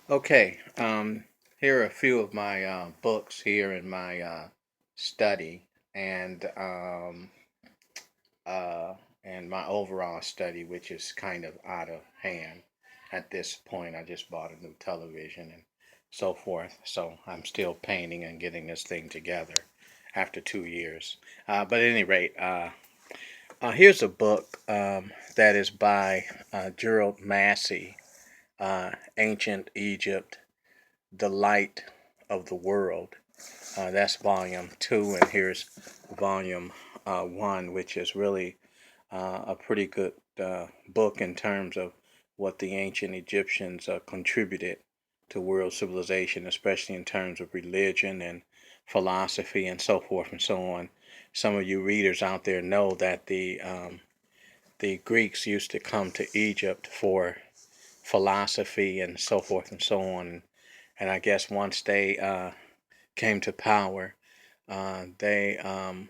Okay, here are a few of my books here in my study and um, uh, and my overall study, which is kind of out of hand at this point. I just bought a new television and so forth, so I'm still painting and getting this thing together after 2 years. But at any rate, here's a book that is by Gerald Massey, Ancient Egypt, The Light of the World. That's volume two, and here's volume one, which is really a pretty good book in terms of what the ancient Egyptians contributed to world civilization, especially in terms of religion and philosophy and so forth and so on. Some of you readers out there know that the Greeks used to come to Egypt for philosophy and so forth and so on. And I guess once they came to power, they um,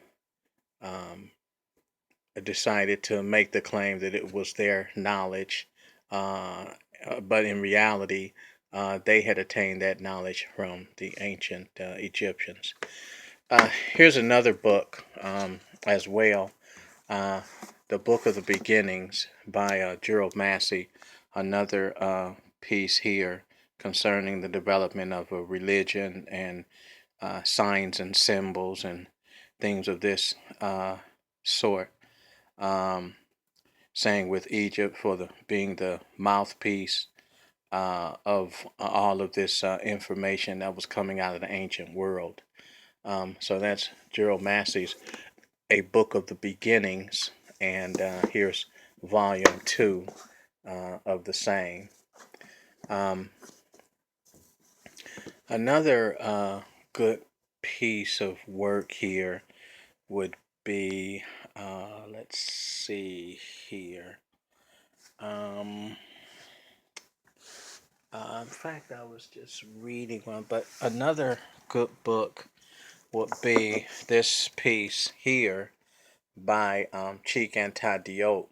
decided to make the claim that it was their knowledge, uh, but in reality, they had attained that knowledge from the ancient Egyptians. Here's another book as well, uh, The Book of the Beginnings by Gerald Massey, another piece here concerning the development of a religion and signs and symbols and things of this sort. Um, saying with Egypt for the being the mouthpiece of all of this information that was coming out of the ancient world. So that's Gerald Massey's A Book of the Beginnings, and here's volume two of the same. Um, another good piece of work here would be, let's see here. Um, in fact, I was just reading one, but another good book would be this piece here by Cheikh Diop,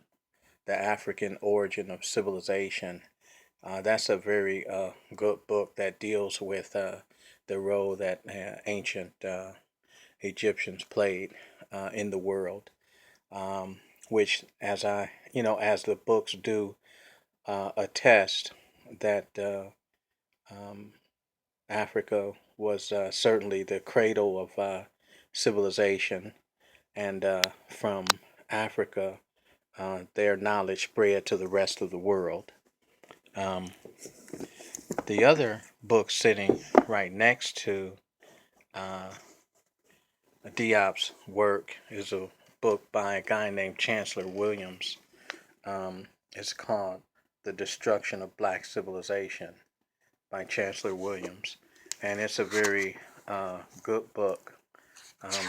The African Origin of Civilization. That's a very good book that deals with the role that ancient Egyptians played in the world, which, as the books do attest, that um, Africa was certainly the cradle of civilization, and from Africa, their knowledge spread to the rest of the world. Um, the other book sitting right next to uh, Diop's work is a book by a guy named Chancellor Williams. It's called The Destruction of Black Civilization by Chancellor Williams. And it's a very good book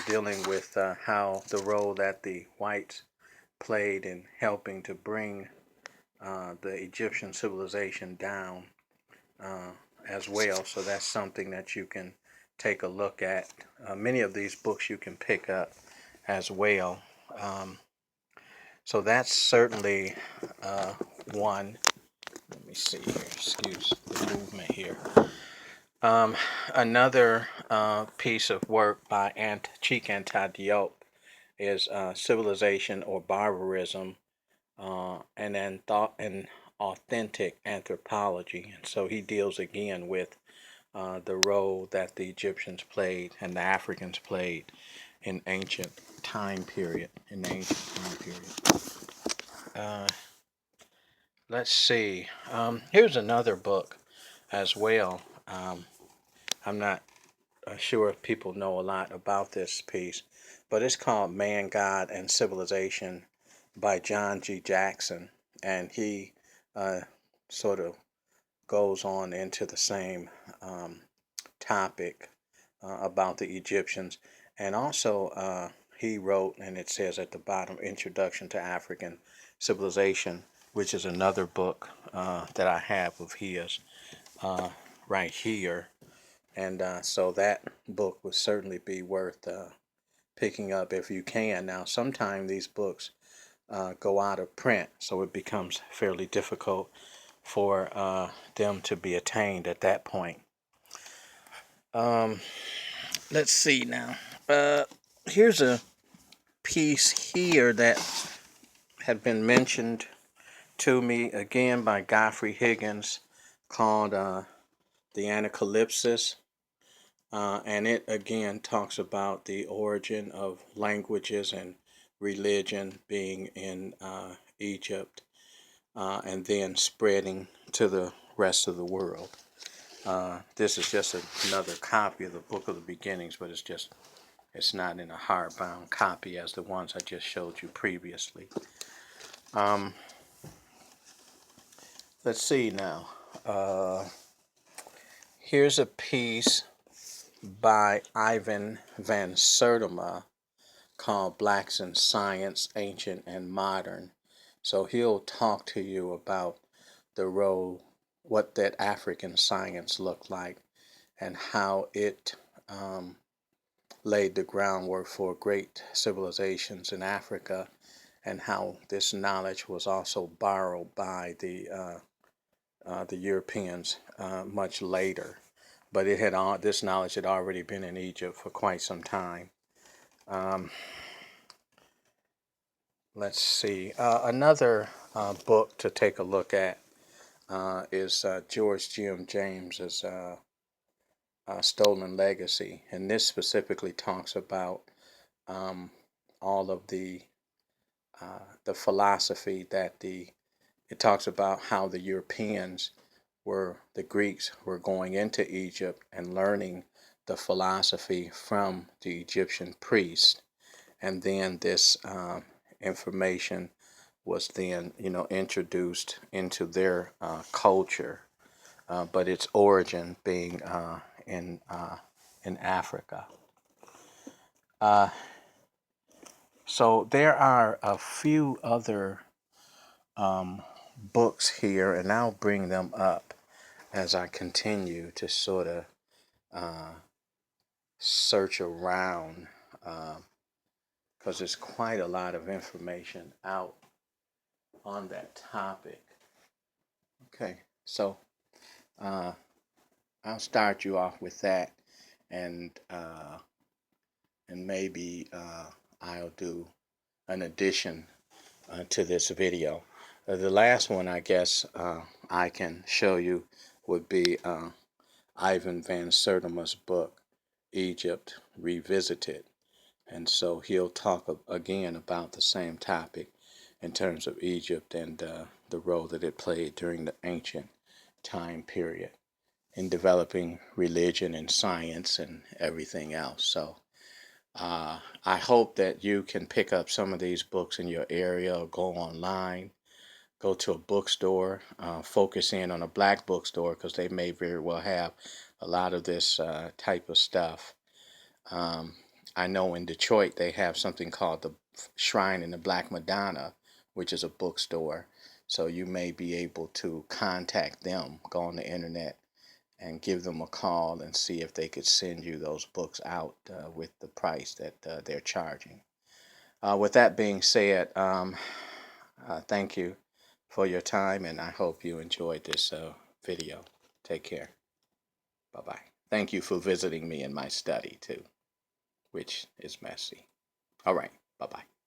dealing with how the role that the whites played in helping to bring the Egyptian civilization down uh, as well. So that's something that you can take a look at. Many of these books you can pick up as well. Um, so that's certainly one. Let me see here. Excuse the movement here. Um, another piece of work by Cheikh Diop is Civilization or Barbarism, and then thought and authentic anthropology. And so he deals again with the role that the Egyptians played and the Africans played in ancient time period. In the ancient time period. Uh, let's see. Here's another book as well. I'm not sure if people know a lot about this piece, but it's called Man, God, and Civilization by John G. Jackson. And he uh, sort of goes on into the same topic about the Egyptians. And also, he wrote, and it says at the bottom, Introduction to African Civilization, which is another book that I have of his uh, right here. And so that book would certainly be worth picking up if you can. Now, sometimes these books go out of print, so it becomes fairly difficult for them to be attained at that point. Um, let's see now. Here's a piece here that had been mentioned to me again by Godfrey Higgins called The Anacalypsis. And it again talks about the origin of languages and religion being in Egypt and then spreading to the rest of the world. This is just another copy of the Book of the Beginnings, but it's not in a hardbound copy as the ones I just showed you previously. Let's see now. Here's a piece by Ivan van Sertima called Blacks in Science, Ancient and Modern. So he'll talk to you about the role, what that African science looked like, and how it laid the groundwork for great civilizations in Africa, and how this knowledge was also borrowed by the Europeans much later. But this knowledge had already been in Egypt for quite some time. Let's see. Another book to take a look at is George G.M. James's Stolen Legacy, and this specifically talks about all of the philosophy that it talks about how the Europeans the Greeks were going into Egypt and learning the philosophy from the Egyptian priests, and then this information was then introduced into their culture, but its origin being in Africa. So there are a few other books here, and I'll bring them up as I continue to sort of search around, because there's quite a lot of information out on that topic. Okay, so I'll start you off with that, and maybe I'll do an addition to this video. The last one I guess I can show you would be Ivan van Sertima's book, Egypt Revisited. And so he'll talk again about the same topic in terms of Egypt and the role that it played during the ancient time period in developing religion and science and everything else. So I hope that you can pick up some of these books in your area or go online, go to a bookstore, focus in on a black bookstore because they may very well have a lot of this type of stuff. I know in Detroit they have something called the Shrine in the Black Madonna, which is a bookstore. So you may be able to contact them, go on the internet, and give them a call and see if they could send you those books out with the price that they're charging. With that being said, thank you for your time, and I hope you enjoyed this video. Take care. Bye-bye. Thank you for visiting me in my study, too, which is messy. All right. Bye-bye.